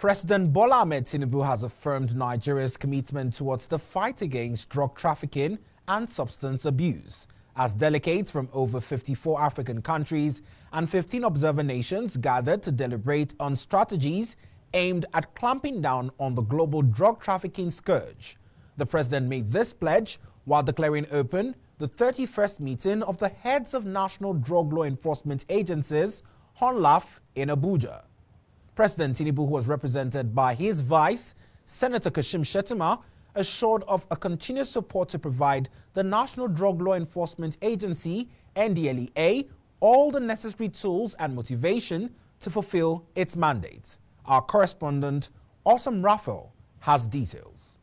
President Bola Tinubu has affirmed Nigeria's commitment towards the fight against drug trafficking and substance abuse, as delegates from over 54 African countries and 15 observer nations gathered to deliberate on strategies aimed at clamping down on the global drug trafficking scourge. The president made this pledge while declaring open the 31st meeting of the heads of national drug law enforcement agencies, HONLAF, in Abuja. President Tinubu, who was represented by his vice, Senator Kashim Shettima, assured of a continuous support to provide the National Drug Law Enforcement Agency, NDLEA, all the necessary tools and motivation to fulfill its mandate. Our correspondent, Awesome Raphael, has details.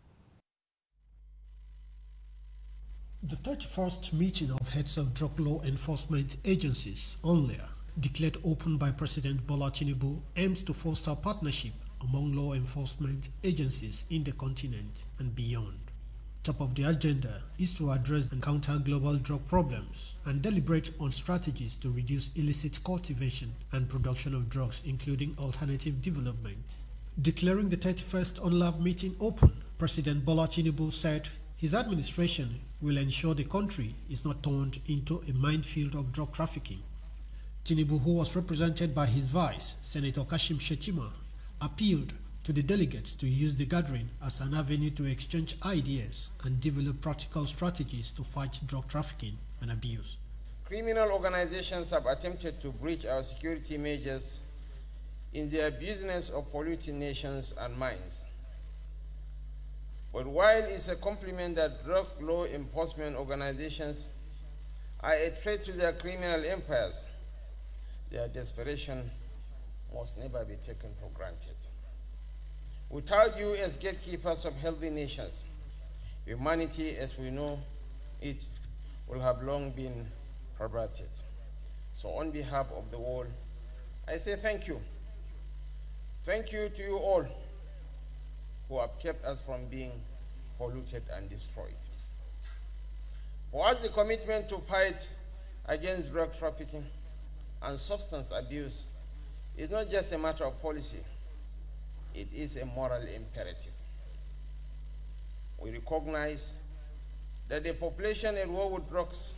The 31st meeting of heads of drug law enforcement agencies, HONLEA, declared open by President Bola Tinubu, aims to foster partnership among law enforcement agencies in the continent and beyond. Top of the agenda is to address and counter global drug problems and deliberate on strategies to reduce illicit cultivation and production of drugs, including alternative development. Declaring the 31st HONLAF meeting open, President Bola Tinubu said his administration will ensure the country is not turned into a minefield of drug trafficking. Tinubu, who was represented by his vice, Senator Kashim Shettima, appealed to the delegates to use the gathering as an avenue to exchange ideas and develop practical strategies to fight drug trafficking and abuse. Criminal organizations have attempted to breach our security measures in their business of polluting nations and mines. But while it's a compliment that drug law enforcement organizations are a threat to their criminal empires, their desperation must never be taken for granted. Without you as gatekeepers of healthy nations, humanity as we know it will have long been perverted. So on behalf of the world, I say thank you. Thank you to you all who have kept us from being polluted and destroyed. For us, the commitment to fight against drug trafficking and substance abuse is not just a matter of policy, it is a moral imperative. We recognize that the population at war with drugs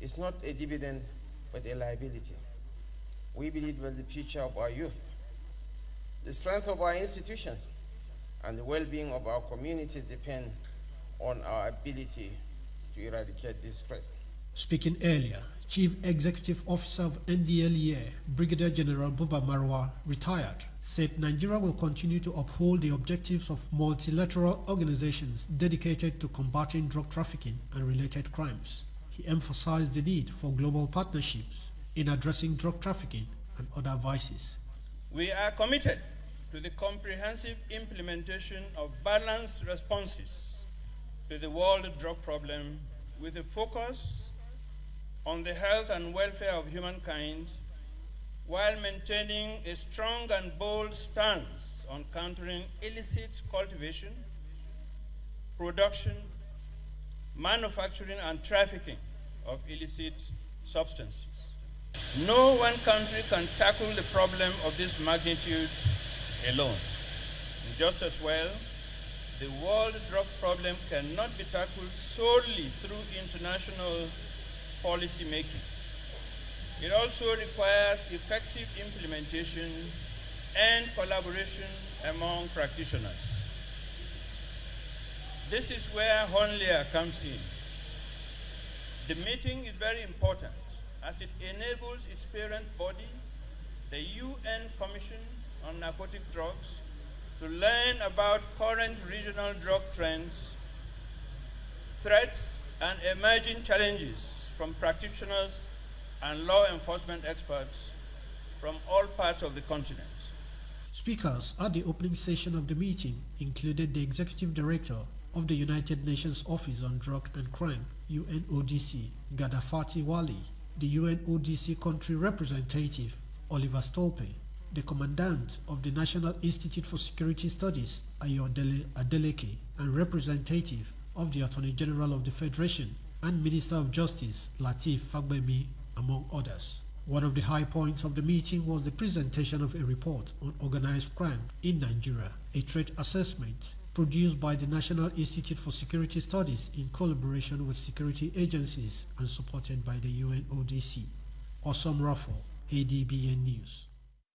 is not a dividend, but a liability. We believe that the future of our youth, the strength of our institutions, and the well-being of our communities depend on our ability to eradicate this threat. Speaking earlier, Chief Executive Officer of NDLEA, Brigadier General Buba Marwa, retired, said Nigeria will continue to uphold the objectives of multilateral organizations dedicated to combating drug trafficking and related crimes. He emphasized the need for global partnerships in addressing drug trafficking and other vices. We are committed to the comprehensive implementation of balanced responses to the world drug problem with a focus on the health and welfare of humankind, while maintaining a strong and bold stance on countering illicit cultivation, production, manufacturing, and trafficking of illicit substances. No one country can tackle the problem of this magnitude alone. And just as well, the world drug problem cannot be tackled solely through international policy making. It also requires effective implementation and collaboration among practitioners. This is where HONLEA comes in. The meeting is very important as it enables its parent body, the UN Commission on Narcotic Drugs, to learn about current regional drug trends, threats, and emerging challenges from practitioners and law enforcement experts from all parts of the continent. Speakers at the opening session of the meeting included the Executive Director of the United Nations Office on Drug and Crime, UNODC, Gadafati Wali, the UNODC country representative, Oliver Stolpe, the Commandant of the National Institute for Security Studies, Ayodele Adeleke, and representative of the Attorney General of the Federation and Minister of Justice, Lateef Fagbemi, among others. One of the high points of the meeting was the presentation of a report on organized crime in Nigeria, a threat assessment produced by the National Institute for Security Studies in collaboration with security agencies and supported by the UNODC. Osam Raffo, ADBN News.